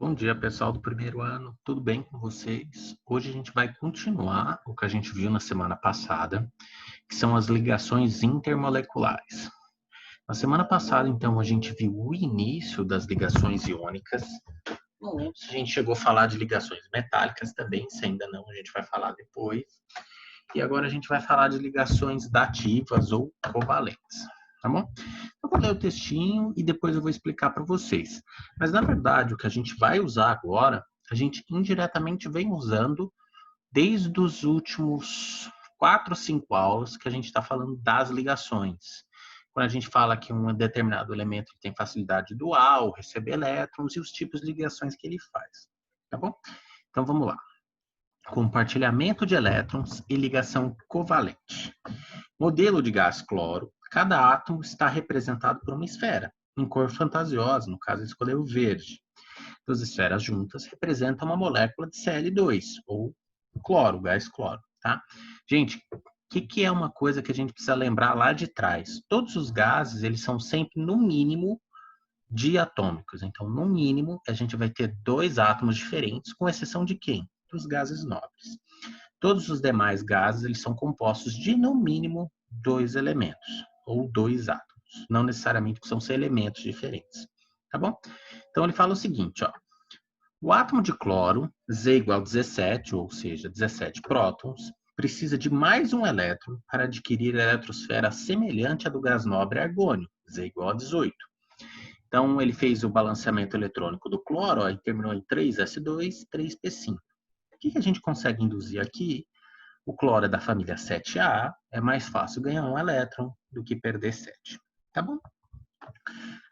Bom dia, pessoal do primeiro ano, tudo bem com vocês? Hoje a gente vai continuar o que a gente viu na semana passada, que são as ligações intermoleculares. Na semana passada, então, a gente viu o início das ligações iônicas. Não lembro se a gente chegou a falar de ligações metálicas também, se ainda não, a gente vai falar depois. E agora a gente vai falar de ligações dativas ou covalentes, tá bom? Eu vou ler o textinho e depois eu vou explicar para vocês. Mas, na verdade, o que a gente vai usar agora, a gente indiretamente vem usando desde os últimos 4 ou 5 aulas que a gente está falando das ligações. Quando a gente fala que um determinado elemento tem facilidade dual, receber elétrons e os tipos de ligações que ele faz, tá bom? Então, vamos lá. Compartilhamento de elétrons e ligação covalente. Modelo de gás cloro. Cada átomo está representado por uma esfera, em cor fantasiosa, no caso, escolheu o verde. Duas esferas juntas representam uma molécula de Cl2, ou cloro, gás cloro, tá? Gente, o que é uma coisa que a gente precisa lembrar lá de trás? Todos os gases, eles são sempre, no mínimo, diatômicos. Então, no mínimo, a gente vai ter dois átomos diferentes, com exceção de quem? Dos gases nobres. Todos os demais gases, eles são compostos de, no mínimo, dois elementos, ou dois átomos. Não necessariamente são elementos diferentes, tá bom? Então, ele fala o seguinte, ó. O átomo de cloro, Z igual a 17, ou seja, 17 prótons, precisa de mais um elétron para adquirir a eletrosfera semelhante à do gás nobre argônio, Z igual a 18. Então, ele fez o balanceamento eletrônico do cloro, ó, e terminou em 3s2, 3p5. O que a gente consegue induzir aqui? O cloro é da família 7A, é mais fácil ganhar um elétron do que perder 7. Tá bom?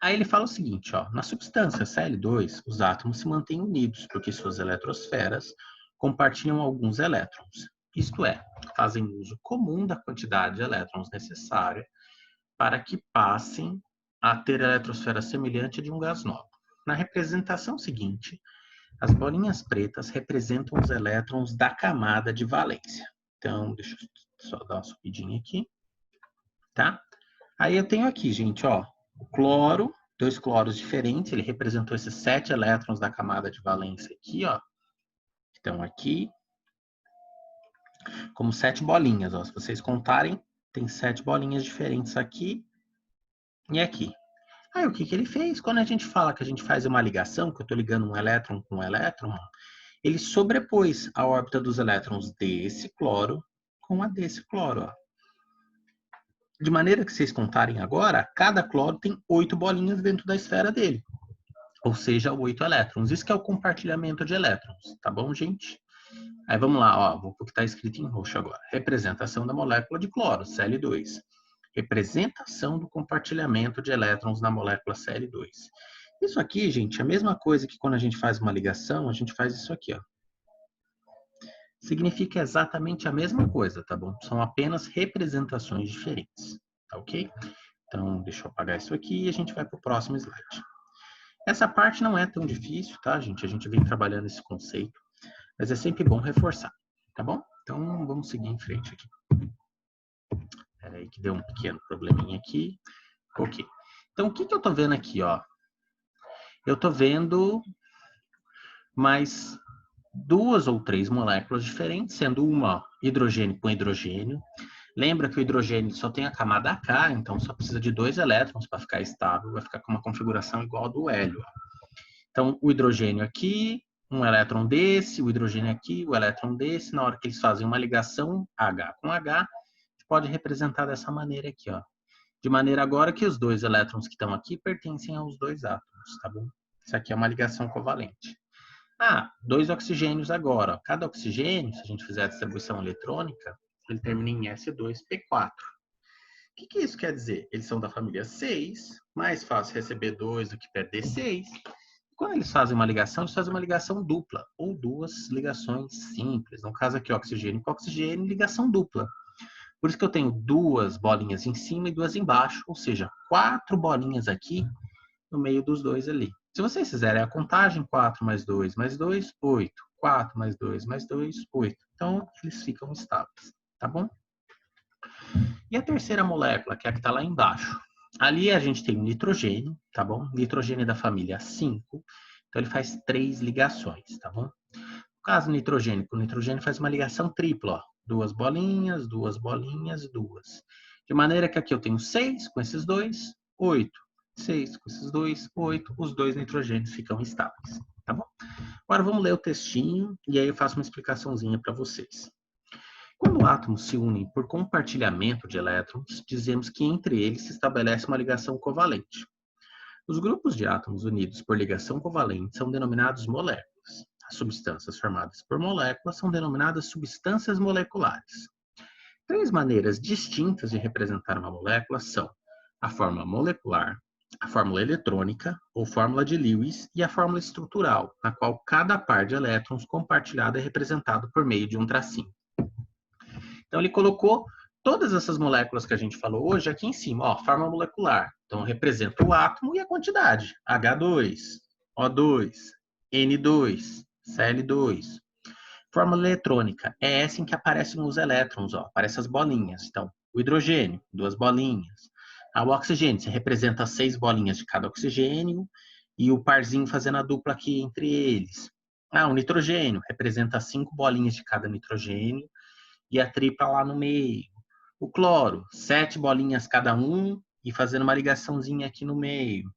Aí ele fala o seguinte, ó, na substância Cl2, os átomos se mantêm unidos, porque suas eletrosferas compartilham alguns elétrons. Isto é, fazem uso comum da quantidade de elétrons necessária para que passem a ter a eletrosfera semelhante a de um gás nobre. Na representação seguinte, as bolinhas pretas representam os elétrons da camada de valência. Então, deixa eu só dar uma subidinha aqui, tá? Aí eu tenho aqui, gente, ó, o cloro, dois cloros diferentes, ele representou esses 7 elétrons da camada de valência aqui, ó. Estão aqui como 7 bolinhas, ó. Se vocês contarem, tem 7 bolinhas diferentes aqui e aqui. Aí o que ele fez? Quando a gente fala que a gente faz uma ligação, que eu estou ligando um elétron com um elétron, ele sobrepôs a órbita dos elétrons desse cloro com a desse cloro, ó. De maneira que vocês contarem agora, cada cloro tem 8 bolinhas dentro da esfera dele. Ou seja, 8 elétrons. Isso que é o compartilhamento de elétrons, tá bom, gente? Aí vamos lá, ó, vou para o que está escrito em roxo agora. Representação da molécula de cloro, Cl2. Representação do compartilhamento de elétrons na molécula Cl2. Isso aqui, gente, é a mesma coisa que quando a gente faz uma ligação, a gente faz isso aqui, ó. Significa exatamente a mesma coisa, tá bom? São apenas representações diferentes, tá ok? Então, deixa eu apagar isso aqui e a gente vai para o próximo slide. Essa parte não é tão difícil, tá, gente? A gente vem trabalhando esse conceito, mas é sempre bom reforçar, tá bom? Então, vamos seguir em frente aqui. Espera aí que deu um pequeno probleminha aqui. Ok. Então, o que eu tô vendo aqui, ó? Eu tô vendo mais 2 ou 3 moléculas diferentes, sendo uma hidrogênio com hidrogênio. Lembra que o hidrogênio só tem a camada K, então só precisa de 2 elétrons para ficar estável, vai ficar com uma configuração igual ao do hélio. Então, o hidrogênio aqui, um elétron desse, o hidrogênio aqui, o elétron desse, na hora que eles fazem uma ligação H com H, a gente pode representar dessa maneira aqui, ó. De maneira agora que os 2 elétrons que estão aqui pertencem aos 2 átomos, tá bom? Isso aqui é uma ligação covalente. Ah, 2 oxigênios agora. Ó. Cada oxigênio, se a gente fizer a distribuição eletrônica, ele termina em S2P4. O que isso quer dizer? Eles são da família 6, mais fácil receber 2 do que perder 6. Quando eles fazem uma ligação, eles fazem uma ligação dupla, ou 2 ligações simples. No caso aqui, oxigênio com oxigênio, ligação dupla. Por isso que eu tenho 2 bolinhas em cima e 2 embaixo, ou seja, 4 bolinhas aqui no meio dos 2 ali. Se vocês fizerem a contagem, 4 mais 2 mais 2, 8. 4 mais 2 mais 2, 8. Então, eles ficam estáveis, tá bom? E a terceira molécula, que é a que está lá embaixo. Ali a gente tem o nitrogênio, tá bom? Nitrogênio da família 5. Então, ele faz 3 ligações, tá bom? No caso nitrogênio, o nitrogênio faz uma ligação tripla, ó. 2 bolinhas, 2 bolinhas, 2. De maneira que aqui eu tenho 6 com esses dois, 8. 6 com esses dois, 8. Os dois nitrogênios ficam estáveis, tá bom? Agora vamos ler o textinho e aí eu faço uma explicaçãozinha para vocês. Quando átomos se unem por compartilhamento de elétrons, dizemos que entre eles se estabelece uma ligação covalente. Os grupos de átomos unidos por ligação covalente são denominados moléculas. As substâncias formadas por moléculas são denominadas substâncias moleculares. 3 maneiras distintas de representar uma molécula são a fórmula molecular, a fórmula eletrônica, ou fórmula de Lewis, e a fórmula estrutural, na qual cada par de elétrons compartilhado é representado por meio de um tracinho. Então, ele colocou todas essas moléculas que a gente falou hoje aqui em cima, ó, fórmula molecular. Então, representa o átomo e a quantidade. H2, O2, N2, Cl2. Fórmula eletrônica é essa em que aparecem os elétrons, ó, aparecem as bolinhas. Então, o hidrogênio, 2 bolinhas. O oxigênio, você representa 6 bolinhas de cada oxigênio e o parzinho fazendo a dupla aqui entre eles. O nitrogênio representa 5 bolinhas de cada nitrogênio e a tripla lá no meio. O cloro, 7 bolinhas cada um e fazendo uma ligaçãozinha aqui no meio.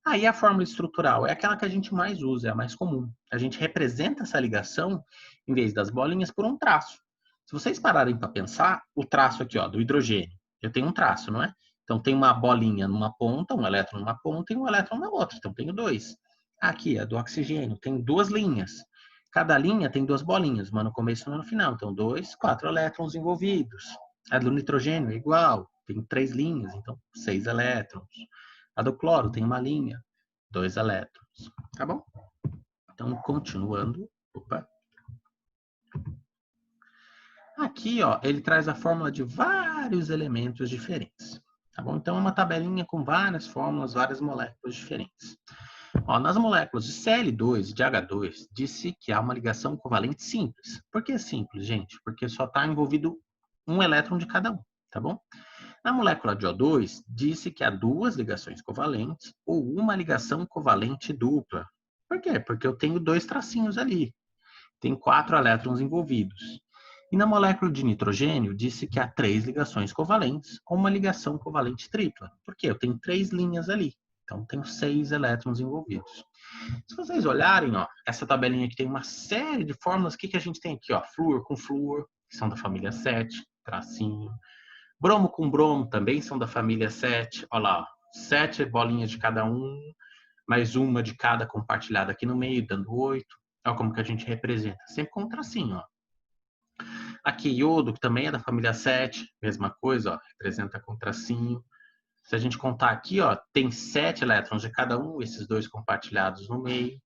Aí a fórmula estrutural é aquela que a gente mais usa, é a mais comum. A gente representa essa ligação, em vez das bolinhas, por um traço. Se vocês pararem para pensar, o traço aqui, ó, do hidrogênio, eu tenho um traço, não é? Então tem uma bolinha numa ponta, um elétron numa ponta e um elétron na outra. Então tenho 2. Aqui, a do oxigênio, tem 2 linhas. Cada linha tem 2 bolinhas, uma no começo e uma no final. Então 2, 4 elétrons envolvidos. A do nitrogênio é igual, tem 3 linhas, então 6 elétrons. A do cloro tem uma linha, 2 elétrons, tá bom? Então, continuando. Opa. Aqui, ó, ele traz a fórmula de vários elementos diferentes, tá bom? Então, é uma tabelinha com várias fórmulas, várias moléculas diferentes. Ó, nas moléculas de Cl2 e de H2, disse que há uma ligação covalente simples. Por que simples, gente? Porque só está envolvido um elétron de cada um, tá bom? Na molécula de O2, disse que há 2 ligações covalentes ou uma ligação covalente dupla. Por quê? Porque eu tenho 2 tracinhos ali. Tem 4 elétrons envolvidos. E na molécula de nitrogênio, disse que há 3 ligações covalentes ou uma ligação covalente tripla. Por quê? Eu tenho 3 linhas ali. Então, tenho 6 elétrons envolvidos. Se vocês olharem, ó, essa tabelinha aqui tem uma série de fórmulas. O que a gente tem aqui? Ó, flúor com flúor, que são da família 7, tracinho. Bromo com bromo também são da família 7. Olha lá, 7 bolinhas de cada um, mais uma de cada compartilhada aqui no meio, dando 8. Olha como que a gente representa, sempre com um tracinho. Ó. Aqui, iodo, que também é da família 7, mesma coisa, ó, representa com tracinho. Se a gente contar aqui, ó, tem 7 elétrons de cada um, esses 2 compartilhados no meio.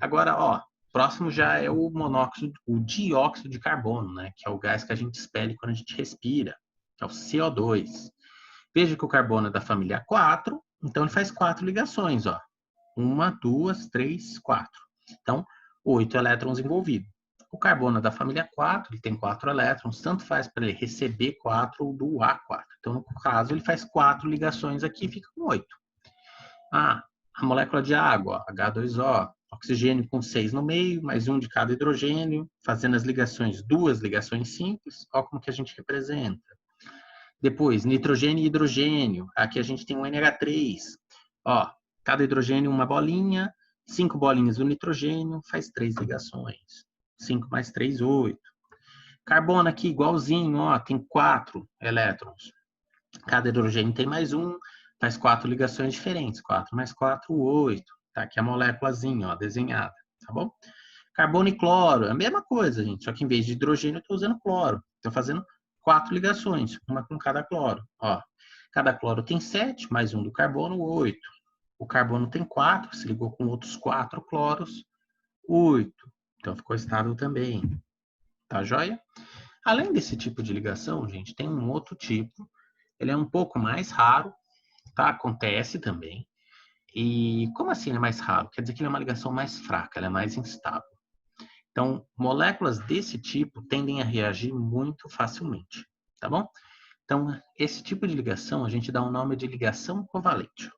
Agora, ó, próximo já é o monóxido, o dióxido de carbono, né, que é o gás que a gente expele quando a gente respira. É o CO2. Veja que o carbono é da família 4, então ele faz 4 ligações, ó. 1, 2, 3, 4. Então, 8 elétrons envolvidos. O carbono é da família 4, ele tem 4 elétrons, tanto faz para ele receber 4 ou doar 4. Então, no caso, ele faz 4 ligações aqui e fica com 8. A molécula de água, ó, H2O, oxigênio com 6 no meio, mais um de cada hidrogênio, fazendo as ligações, 2 ligações simples, olha como que a gente representa. Depois, nitrogênio e hidrogênio. Aqui a gente tem um NH3. Ó, cada hidrogênio uma bolinha, 5 bolinhas do nitrogênio, faz 3 ligações. 5 mais 3, 8. Carbono aqui igualzinho, ó, tem 4 elétrons. Cada hidrogênio tem mais um, faz 4 ligações diferentes. 4 mais 4, 8. Tá aqui a moléculazinha, ó, desenhada, tá bom? Carbono e cloro, é a mesma coisa, gente, só que em vez de hidrogênio eu estou usando cloro. Estou fazendo 4 ligações, uma com cada cloro. Ó, cada cloro tem 7, mais um do carbono, 8. O carbono tem 4, se ligou com outros 4 cloros, 8. Então ficou estável também. Tá joia? Além desse tipo de ligação, gente, tem um outro tipo. Ele é um pouco mais raro, tá? Acontece também. E como assim ele é mais raro? Quer dizer que ele é uma ligação mais fraca, ela é mais instável. Então, moléculas desse tipo tendem a reagir muito facilmente, tá bom? Então, esse tipo de ligação a gente dá o nome de ligação covalente.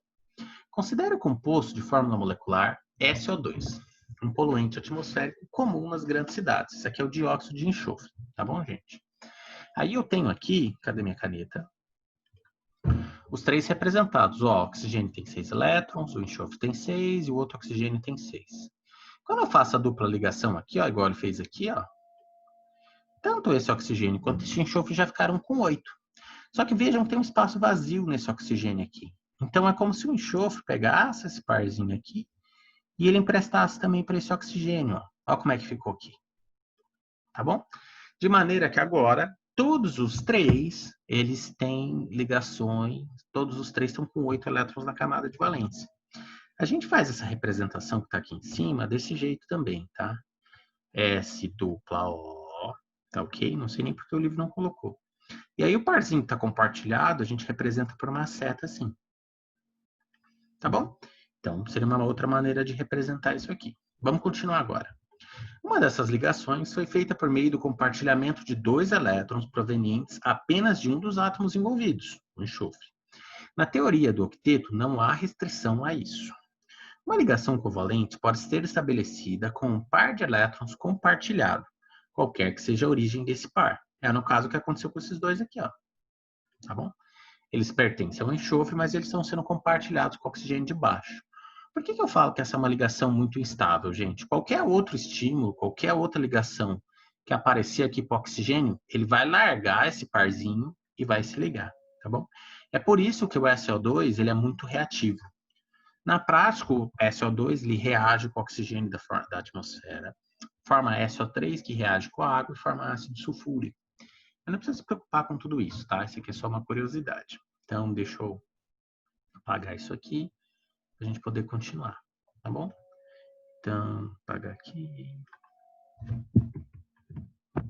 Considere o composto de fórmula molecular SO2, um poluente atmosférico comum nas grandes cidades. Isso aqui é o dióxido de enxofre, tá bom, gente? Aí eu tenho aqui, cadê minha caneta? Os três representados. O oxigênio tem 6 elétrons, o enxofre tem 6 e o outro oxigênio tem 6. Quando eu faço a dupla ligação aqui, ó, igual ele fez aqui, ó, tanto esse oxigênio quanto esse enxofre já ficaram com 8. Só que vejam que tem um espaço vazio nesse oxigênio aqui. Então é como se o enxofre pegasse esse parzinho aqui e ele emprestasse também para esse oxigênio. Ó. Olha como é que ficou aqui. Tá bom? De maneira que agora todos os três eles têm ligações, todos os três estão com 8 elétrons na camada de valência. A gente faz essa representação que está aqui em cima desse jeito também, tá? S dupla O, tá ok? Não sei nem porque o livro não colocou. E aí o parzinho que está compartilhado, a gente representa por uma seta assim. Tá bom? Então, seria uma outra maneira de representar isso aqui. Vamos continuar agora. Uma dessas ligações foi feita por meio do compartilhamento de 2 elétrons provenientes apenas de um dos átomos envolvidos, o enxofre. Na teoria do octeto, não há restrição a isso. Uma ligação covalente pode ser estabelecida com um par de elétrons compartilhado, qualquer que seja a origem desse par. É no caso que aconteceu com esses dois aqui, ó. Tá bom? Eles pertencem ao enxofre, mas eles estão sendo compartilhados com o oxigênio de baixo. Por que eu falo que essa é uma ligação muito instável, gente? Qualquer outro estímulo, qualquer outra ligação que aparecer aqui para o oxigênio, ele vai largar esse parzinho e vai se ligar, tá bom? É por isso que o SO2 ele é muito reativo. Na prática, o SO2 ele reage com o oxigênio da atmosfera, forma SO3 que reage com a água e forma ácido sulfúrico. Eu não preciso se preocupar com tudo isso, tá? Isso aqui é só uma curiosidade. Então, deixa eu apagar isso aqui para a gente poder continuar, tá bom? Então, apagar aqui,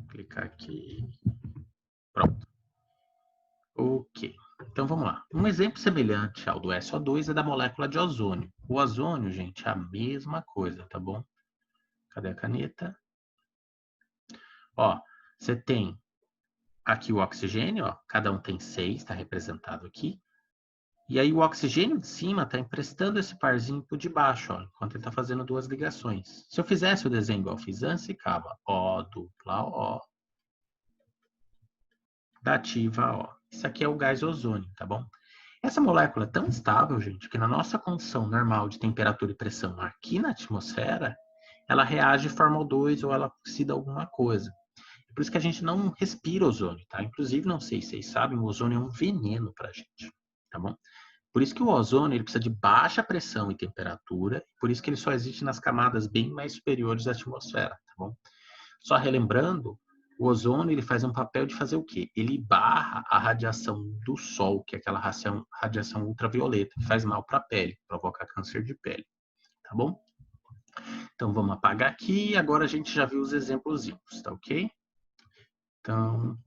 clicar aqui, pronto. Ok, então vamos lá. Um exemplo semelhante ao do SO2 é da molécula de ozônio. O ozônio, gente, é a mesma coisa, tá bom? Cadê a caneta? Ó, você tem aqui o oxigênio, ó, cada um tem 6, está representado aqui. E aí o oxigênio de cima está emprestando esse parzinho para o de baixo, ó, enquanto ele está fazendo 2 ligações. Se eu fizesse o desenho igual eu fiz antes, ficava O dupla O, dativa O. Isso aqui é o gás ozônio, tá bom? Essa molécula é tão estável, gente, que na nossa condição normal de temperatura e pressão aqui na atmosfera, ela reage e forma O2 ou ela oxida alguma coisa. Por isso que a gente não respira ozônio, tá? Inclusive, não sei se vocês sabem, o ozônio é um veneno para a gente, tá bom? Por isso que o ozônio ele precisa de baixa pressão e temperatura, por isso que ele só existe nas camadas bem mais superiores da atmosfera, tá bom? Só relembrando, o ozônio ele faz um papel de fazer o quê? Ele barra a radiação do sol, que é aquela radiação ultravioleta, que faz mal para a pele, provoca câncer de pele, tá bom? Então vamos apagar aqui e agora a gente já viu os exemplos, tá ok? Então,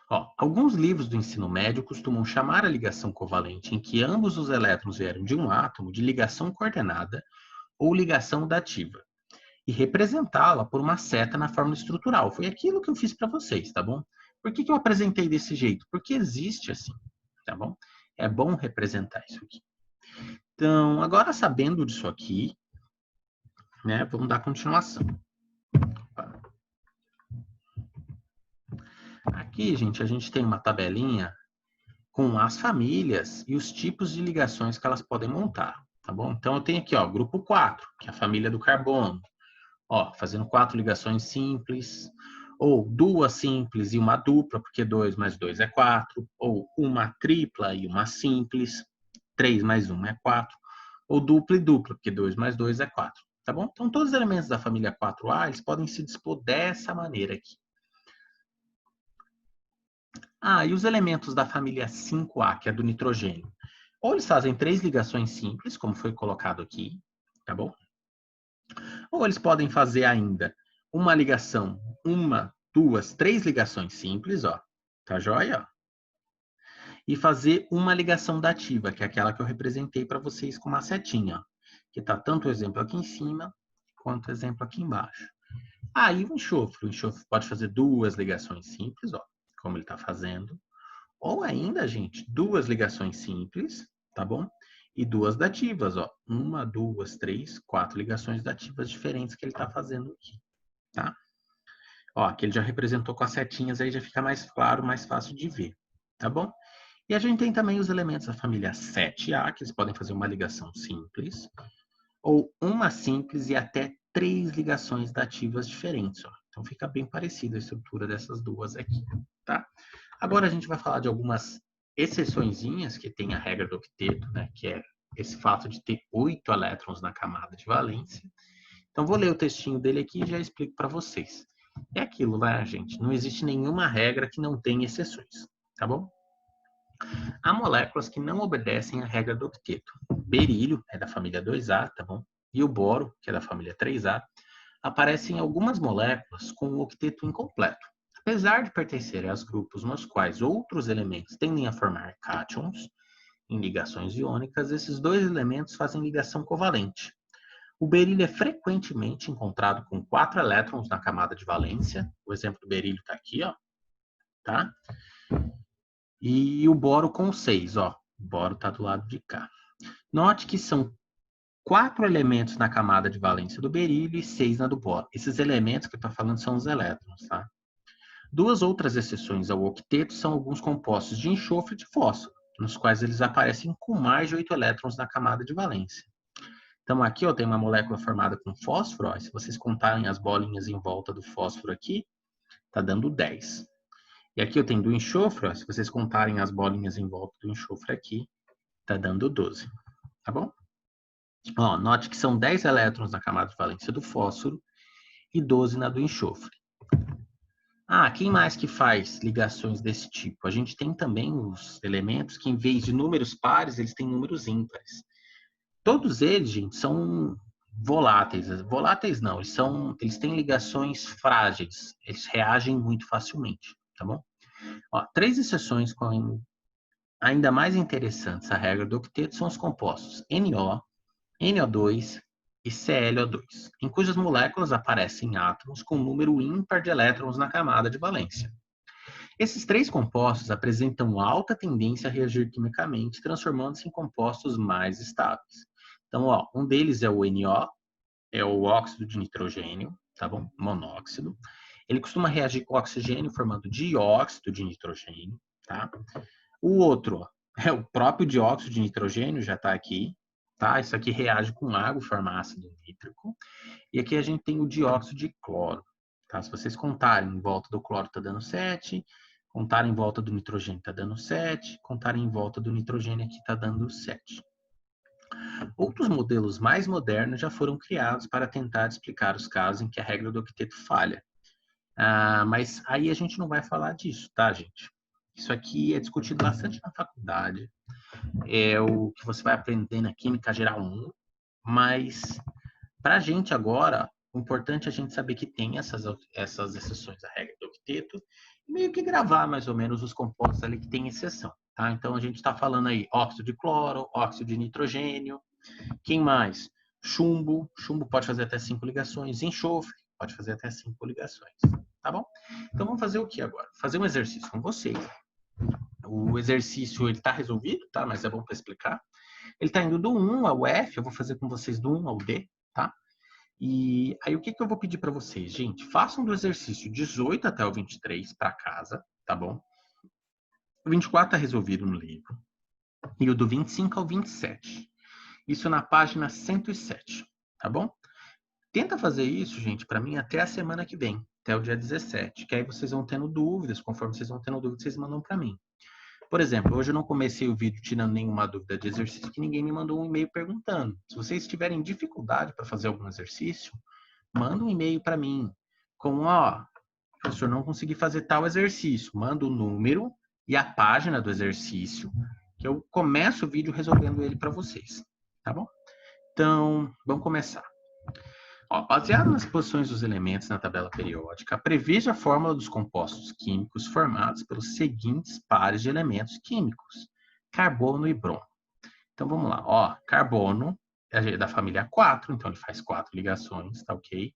ó, alguns livros do ensino médio costumam chamar a ligação covalente em que ambos os elétrons vieram de um átomo de ligação coordenada ou ligação dativa e representá-la por uma seta na fórmula estrutural. Foi aquilo que eu fiz para vocês, tá bom? Por que eu apresentei desse jeito? Porque existe assim, tá bom? É bom representar isso aqui. Então, agora sabendo disso aqui, né, vamos dar continuação. Aqui, gente, a gente tem uma tabelinha com as famílias e os tipos de ligações que elas podem montar, tá bom? Então, eu tenho aqui, ó, grupo 4, que é a família do carbono. Ó, fazendo 4 ligações simples, ou 2 simples e uma dupla, porque 2 mais 2 é 4, ou uma tripla e uma simples, 3 mais 1 é 4, ou dupla e dupla, porque 2 mais 2 é 4, tá bom? Então, todos os elementos da família 4A, eles podem se dispor dessa maneira aqui. Ah, e os elementos da família 5A, que é do nitrogênio? Ou eles fazem 3 ligações simples, como foi colocado aqui, tá bom? Ou eles podem fazer ainda uma ligação, 1, 2, 3 ligações simples, ó, tá joia? E fazer uma ligação dativa, que é aquela que eu representei para vocês com uma setinha, ó, que tá tanto o exemplo aqui em cima, quanto o exemplo aqui embaixo. Aí o enxofre pode fazer 2 ligações simples, ó, como ele está fazendo. Ou ainda, gente, 2 ligações simples, tá bom? E 2 dativas, ó. 1, 2, 3, 4 ligações dativas diferentes que ele está fazendo aqui, tá? Ó, aqui ele já representou com as setinhas, aí já fica mais claro, mais fácil de ver, tá bom? E a gente tem também os elementos da família 7A, que eles podem fazer uma ligação simples, ou uma simples e até 3 ligações dativas diferentes, ó. Então fica bem parecida a estrutura dessas duas aqui, tá? Agora a gente vai falar de algumas exceçõezinhas que tem a regra do octeto, né? Que é esse fato de ter 8 elétrons na camada de valência. Então vou ler o textinho dele aqui e já explico para vocês. É aquilo, né, gente? Não existe nenhuma regra que não tenha exceções, tá bom? Há moléculas que não obedecem à regra do octeto. O berílio é da família 2A, tá bom? E o boro, que é da família 3A, aparecem algumas moléculas com o octeto incompleto. Apesar de pertencerem aos grupos nos quais outros elementos tendem a formar cátions em ligações iônicas, esses dois elementos fazem ligação covalente. O berílio é frequentemente encontrado com 4 elétrons na camada de valência. O exemplo do berílio está aqui, ó, tá? E o boro com 6, ó. O boro está do lado de cá. Note que são 4 elementos na camada de valência do berílio e 6 na do boro. Esses elementos que eu estou falando são os elétrons, tá? Duas outras exceções ao octeto são alguns compostos de enxofre e de fósforo, nos quais eles aparecem com mais de 8 elétrons na camada de valência. Então aqui eu tenho uma molécula formada com fósforo, ó, se vocês contarem as bolinhas em volta do fósforo aqui, está dando 10. E aqui eu tenho do enxofre, ó, se vocês contarem as bolinhas em volta do enxofre aqui, está dando 12, tá bom? Ó, note que são 10 elétrons na camada de valência do fósforo e 12 na do enxofre. Ah, quem mais que faz ligações desse tipo? A gente tem também os elementos que, em vez de números pares, eles têm números ímpares. Todos eles, gente, são voláteis. Voláteis não, eles têm ligações frágeis. Eles reagem muito facilmente, tá bom? Ó, 3 exceções com ainda mais interessantes à regra do octeto são os compostos NO, NO2 e ClO2, em cujas moléculas aparecem átomos com número ímpar de elétrons na camada de valência. Esses 3 compostos apresentam alta tendência a reagir quimicamente, transformando-se em compostos mais estáveis. Então, ó, um deles é o NO, é o óxido de nitrogênio, tá bom? Monóxido. Ele costuma reagir com oxigênio, formando dióxido de nitrogênio, tá? O outro, ó, é o próprio dióxido de nitrogênio, já está aqui, tá? Isso aqui reage com água e forma ácido nítrico. E aqui a gente tem o dióxido de cloro, tá? Se vocês contarem em volta do cloro está dando 7, contarem em volta do nitrogênio está dando 7, contarem em volta do nitrogênio aqui está dando 7. Outros modelos mais modernos já foram criados para tentar explicar os casos em que a regra do octeto falha. Mas aí a gente não vai falar disso, tá, gente? Isso aqui é discutido bastante na faculdade. É o que você vai aprender na Química Geral 1, mas para a gente agora, o importante é a gente saber que tem essas exceções à regra do octeto e meio que gravar mais ou menos os compostos ali que tem exceção, tá? Então a gente está falando aí óxido de cloro, óxido de nitrogênio, quem mais? Chumbo pode fazer até 5 ligações, enxofre pode fazer até 5 ligações, tá bom? Então vamos fazer o que agora? Fazer um exercício com vocês. O exercício ele está resolvido, tá? Mas é bom para explicar. Ele está indo do 1 ao F, eu vou fazer com vocês do 1 ao D, tá? E aí o que eu vou pedir para vocês? Gente, façam do exercício 18 até o 23 para casa, tá bom? O 24 está resolvido no livro. E o do 25 ao 27. Isso na página 107, tá bom? Tenta fazer isso, gente, para mim até a semana que vem, até o dia 17, que aí vocês vão tendo dúvidas, conforme vocês vão tendo dúvidas, vocês mandam para mim. Por exemplo, hoje eu não comecei o vídeo tirando nenhuma dúvida de exercício, que ninguém me mandou um e-mail perguntando. Se vocês tiverem dificuldade para fazer algum exercício, manda um e-mail para mim com, ó, professor, não consegui fazer tal exercício. Manda o número e a página do exercício, que eu começo o vídeo resolvendo ele para vocês, tá bom? Então, vamos começar. Ó, baseado nas posições dos elementos na tabela periódica, preveja a fórmula dos compostos químicos formados pelos seguintes pares de elementos químicos: carbono e bromo. Então vamos lá, ó, carbono é da família 4, então ele faz 4 ligações, tá ok?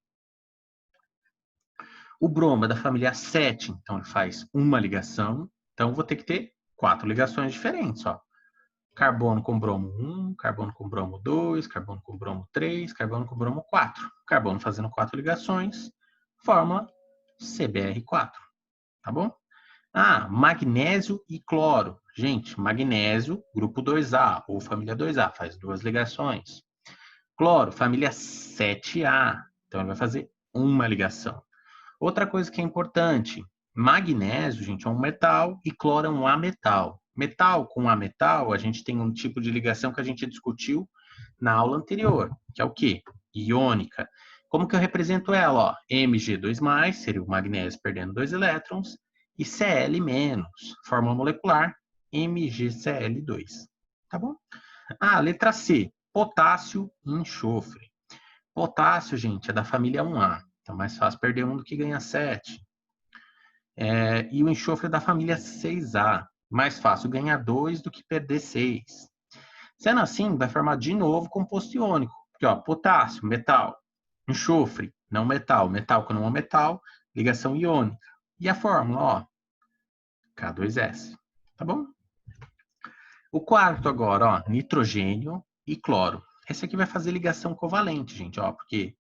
O bromo é da família 7, então ele faz uma ligação, então vou ter que ter 4 ligações diferentes, ó. Carbono com bromo 1, carbono com bromo 2, carbono com bromo 3, carbono com bromo 4. Carbono fazendo 4 ligações, fórmula CBr4, tá bom? Ah, magnésio e cloro. Gente, magnésio, grupo 2A, ou família 2A, faz 2 ligações. Cloro, família 7A, então ele vai fazer uma ligação. Outra coisa que é importante, magnésio, gente, é um metal e cloro é um ametal. Metal com ametal, a gente tem um tipo de ligação que a gente discutiu na aula anterior, que é o quê? Iônica. Como que eu represento ela? Ó, Mg2+, seria o magnésio perdendo 2 elétrons, e Cl-, fórmula molecular, MgCl2. Tá bom? Ah, letra C, potássio e enxofre. Potássio, gente, é da família 1A. Então, mais fácil perder um do que ganhar 7. E o enxofre é da família 6A. Mais fácil ganhar 2 do que perder 6. Sendo assim, vai formar de novo composto iônico. Porque, ó, potássio, metal. Enxofre, não metal. Metal com não metal, ligação iônica. E a fórmula, ó, K2S. Tá bom? O quarto agora, ó, nitrogênio e cloro. Esse aqui vai fazer ligação covalente, gente, ó, porque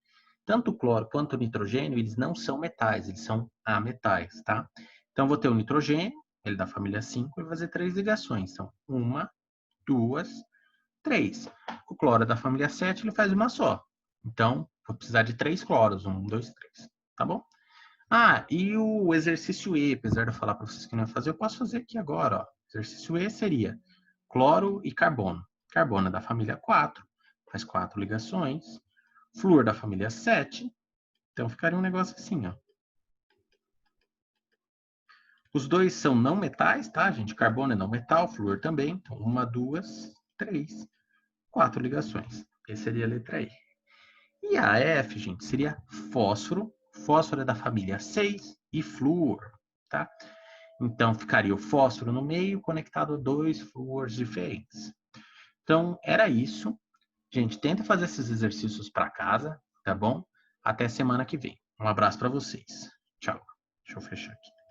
tanto o cloro quanto o nitrogênio, eles não são metais, eles são ametais, tá? Então, vou ter o nitrogênio, ele da família 5, e vai fazer 3 ligações. Então, 1, 2, 3. O cloro é da família 7, ele faz uma só. Então, vou precisar de 3 cloros, 1, 2, 3, tá bom? Ah, e o exercício E, apesar de eu falar para vocês que não ia fazer, eu posso fazer aqui agora, ó. Exercício E seria cloro e carbono. Carbono é da família 4, faz 4 ligações. Flúor da família 7, então ficaria um negócio assim, ó. Os dois são não metais, tá, gente? Carbono é não metal, flúor também. Então, 1, 2, 3, 4 ligações. Essa seria a letra E. E a F, gente, seria fósforo. Fósforo é da família 6 e flúor, tá? Então, ficaria o fósforo no meio, conectado a 2 flúores diferentes. Então, era isso. Gente, tenta fazer esses exercícios para casa, tá bom? Até semana que vem. Um abraço para vocês. Tchau. Deixa eu fechar aqui.